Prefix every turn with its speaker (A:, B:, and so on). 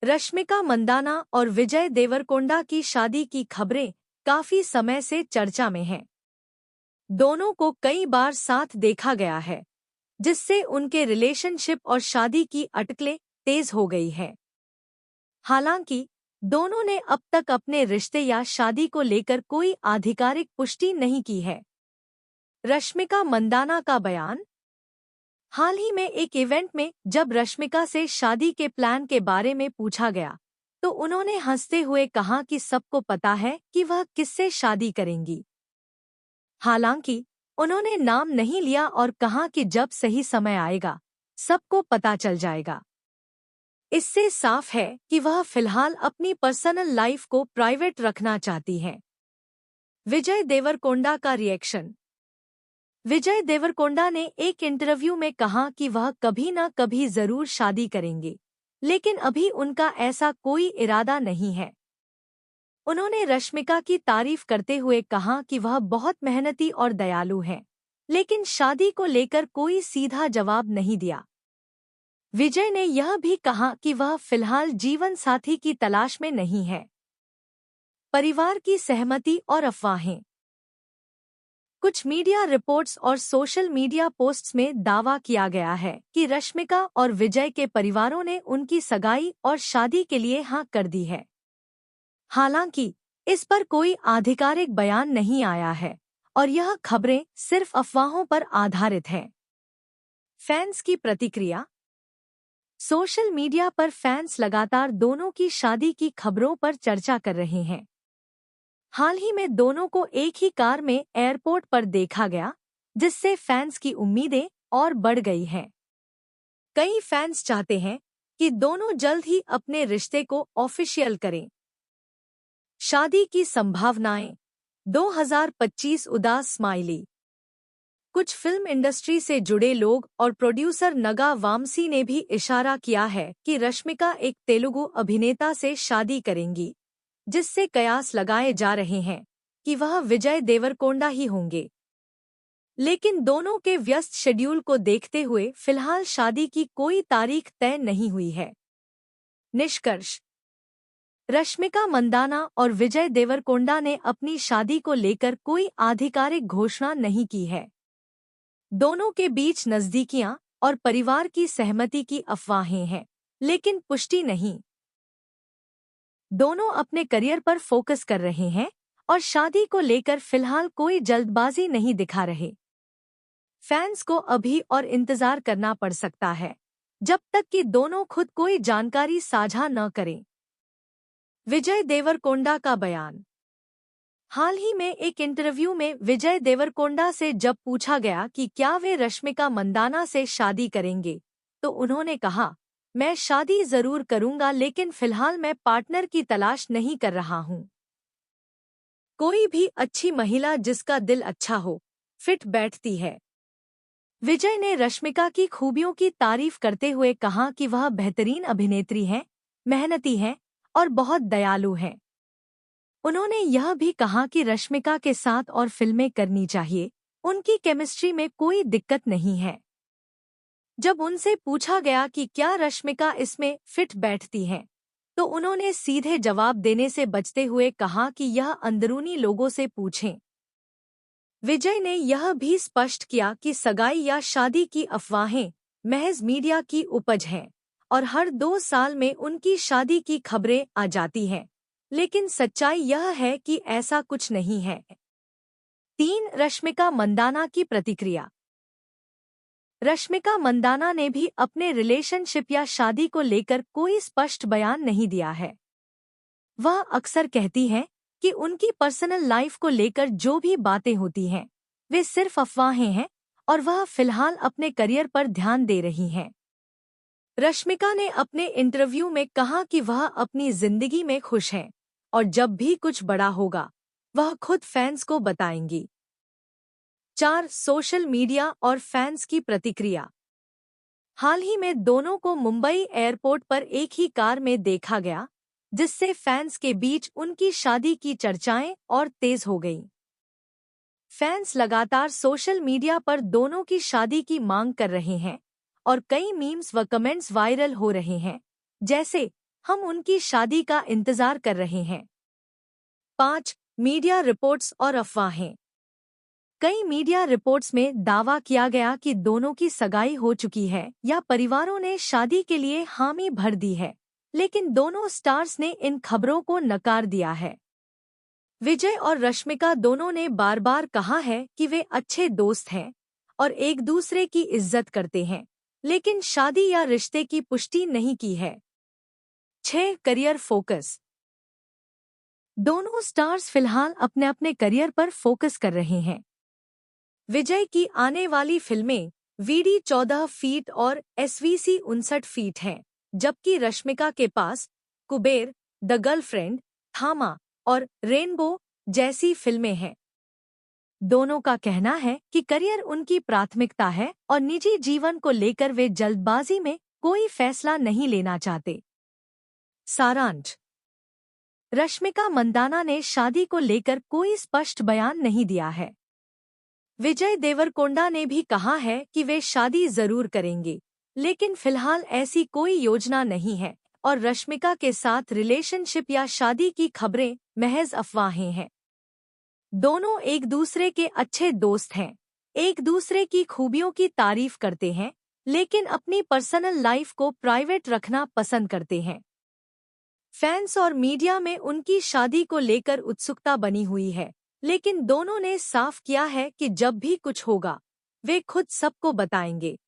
A: रश्मिका मंदाना और विजय देवरकोंडा की शादी की खबरें काफी समय से चर्चा में हैं। दोनों को कई बार साथ देखा गया है, जिससे उनके रिलेशनशिप और शादी की अटकलें तेज हो गई है। हालांकि दोनों ने अब तक अपने रिश्ते या शादी को लेकर कोई आधिकारिक पुष्टि नहीं की है। रश्मिका मंदाना का बयान। हाल ही में एक इवेंट में जब रश्मिका से शादी के प्लान के बारे में पूछा गया, तो उन्होंने हंसते हुए कहा कि सबको पता है कि वह किससे शादी करेंगी। हालांकि उन्होंने नाम नहीं लिया और कहा कि जब सही समय आएगा, सबको पता चल जाएगा। इससे साफ है कि वह फिलहाल अपनी पर्सनल लाइफ को प्राइवेट रखना चाहती हैं। विजय देवरकोंडा का रिएक्शन। विजय देवरकोंडा ने एक इंटरव्यू में कहा कि वह कभी न कभी जरूर शादी करेंगे, लेकिन अभी उनका ऐसा कोई इरादा नहीं है। उन्होंने रश्मिका की तारीफ करते हुए कहा कि वह बहुत मेहनती और दयालु हैं, लेकिन शादी को लेकर कोई सीधा जवाब नहीं दिया। विजय ने यह भी कहा कि वह फिलहाल जीवन साथी की तलाश में नहीं है। परिवार की सहमति और अफवाहें। कुछ मीडिया रिपोर्ट्स और सोशल मीडिया पोस्ट्स में दावा किया गया है कि रश्मिका और विजय के परिवारों ने उनकी सगाई और शादी के लिए हाँ कर दी है। हालांकि इस पर कोई आधिकारिक बयान नहीं आया है और यह खबरें सिर्फ अफवाहों पर आधारित हैं। फैंस की प्रतिक्रिया। सोशल मीडिया पर फैंस लगातार दोनों की शादी की खबरों पर चर्चा कर रहे हैं। हाल ही में दोनों को एक ही कार में एयरपोर्ट पर देखा गया, जिससे फैंस की उम्मीदें और बढ़ गई हैं। कई फैंस चाहते हैं कि दोनों जल्द ही अपने रिश्ते को ऑफिशियल करें। शादी की संभावनाएं। 2025 उदास स्माइली। कुछ फिल्म इंडस्ट्री से जुड़े लोग और प्रोड्यूसर नगा वामसी ने भी इशारा किया है कि रश्मिका एक तेलुगु अभिनेता से शादी करेंगी, जिससे कयास लगाए जा रहे हैं कि वह विजय देवरकोंडा ही होंगे। लेकिन दोनों के व्यस्त शेड्यूल को देखते हुए फिलहाल शादी की कोई तारीख तय नहीं हुई है। निष्कर्ष। रश्मिका मंदाना और विजय देवरकोंडा ने अपनी शादी को लेकर कोई आधिकारिक घोषणा नहीं की है। दोनों के बीच नजदीकियां और परिवार की सहमति की अफवाहें हैं, लेकिन पुष्टि नहीं। दोनों अपने करियर पर फोकस कर रहे हैं और शादी को लेकर फिलहाल कोई जल्दबाजी नहीं दिखा रहे। फैंस को अभी और इंतजार करना पड़ सकता है, जब तक कि दोनों खुद कोई जानकारी साझा न करें। विजय देवरकोंडा का बयान। हाल ही में एक इंटरव्यू में विजय देवरकोंडा से जब पूछा गया कि क्या वे रश्मिका मंदाना से शादी करेंगे, तो उन्होंने कहा, मैं शादी जरूर करूंगा, लेकिन फिलहाल मैं पार्टनर की तलाश नहीं कर रहा हूं। कोई भी अच्छी महिला जिसका दिल अच्छा हो, फिट बैठती है। विजय ने रश्मिका की खूबियों की तारीफ करते हुए कहा कि वह बेहतरीन अभिनेत्री हैं, मेहनती हैं और बहुत दयालु हैं। उन्होंने यह भी कहा कि रश्मिका के साथ और फिल्में करनी चाहिए, उनकी केमिस्ट्री में कोई दिक्कत नहीं है। जब उनसे पूछा गया कि क्या रश्मिका इसमें फिट बैठती हैं, तो उन्होंने सीधे जवाब देने से बचते हुए कहा कि यह अंदरूनी लोगों से पूछें। विजय ने यह भी स्पष्ट किया कि सगाई या शादी की अफवाहें महज मीडिया की उपज हैं और हर 2 साल में उनकी शादी की खबरें आ जाती हैं, लेकिन सच्चाई यह है कि ऐसा कुछ नहीं है। 3 रश्मिका मंदाना की प्रतिक्रिया। रश्मिका मंदाना ने भी अपने रिलेशनशिप या शादी को लेकर कोई स्पष्ट बयान नहीं दिया है। वह अक्सर कहती हैं कि उनकी पर्सनल लाइफ को लेकर जो भी बातें होती हैं, वे सिर्फ अफवाहें हैं और वह फिलहाल अपने करियर पर ध्यान दे रही हैं। रश्मिका ने अपने इंटरव्यू में कहा कि वह अपनी जिंदगी में खुश हैं और जब भी कुछ बड़ा होगा, वह खुद फैंस को बताएंगी। 4 सोशल मीडिया और फैंस की प्रतिक्रिया। हाल ही में दोनों को मुंबई एयरपोर्ट पर एक ही कार में देखा गया, जिससे फैंस के बीच उनकी शादी की चर्चाएं और तेज हो गईं। फैंस लगातार सोशल मीडिया पर दोनों की शादी की मांग कर रहे हैं और कई मीम्स व कमेंट्स वायरल हो रहे हैं, जैसे हम उनकी शादी का इंतजार कर रहे हैं। 5. मीडिया रिपोर्ट्स और अफवाहें। कई मीडिया रिपोर्ट्स में दावा किया गया कि दोनों की सगाई हो चुकी है या परिवारों ने शादी के लिए हामी भर दी है, लेकिन दोनों स्टार्स ने इन खबरों को नकार दिया है। विजय और रश्मिका दोनों ने बार बार कहा है कि वे अच्छे दोस्त हैं और एक दूसरे की इज्जत करते हैं, लेकिन शादी या रिश्ते की पुष्टि नहीं की है। 6. Career focus. दोनों स्टार्स फिलहाल अपने अपने करियर पर फोकस कर रहे हैं। विजय की आने वाली फिल्में वीडी 14 फीट और SVC 59 फीट हैं, जबकि रश्मिका के पास कुबेर, द गर्लफ्रेंड, थामा और रेनबो जैसी फिल्में हैं। दोनों का कहना है कि करियर उनकी प्राथमिकता है और निजी जीवन को लेकर वे जल्दबाजी में कोई फैसला नहीं लेना चाहते। सारांश। रश्मिका मंदाना ने शादी को लेकर कोई स्पष्ट बयान नहीं दिया है। विजय देवरकोंडा ने भी कहा है कि वे शादी जरूर करेंगे, लेकिन फिलहाल ऐसी कोई योजना नहीं है और रश्मिका के साथ रिलेशनशिप या शादी की खबरें महज अफवाहें हैं। दोनों एक दूसरे के अच्छे दोस्त हैं, एक दूसरे की खूबियों की तारीफ करते हैं, लेकिन अपनी पर्सनल लाइफ को प्राइवेट रखना पसंद करते हैं। फैंस और मीडिया में उनकी शादी को लेकर उत्सुकता बनी हुई है, लेकिन दोनों ने साफ किया है कि जब भी कुछ होगा वे खुद सबको बताएंगे।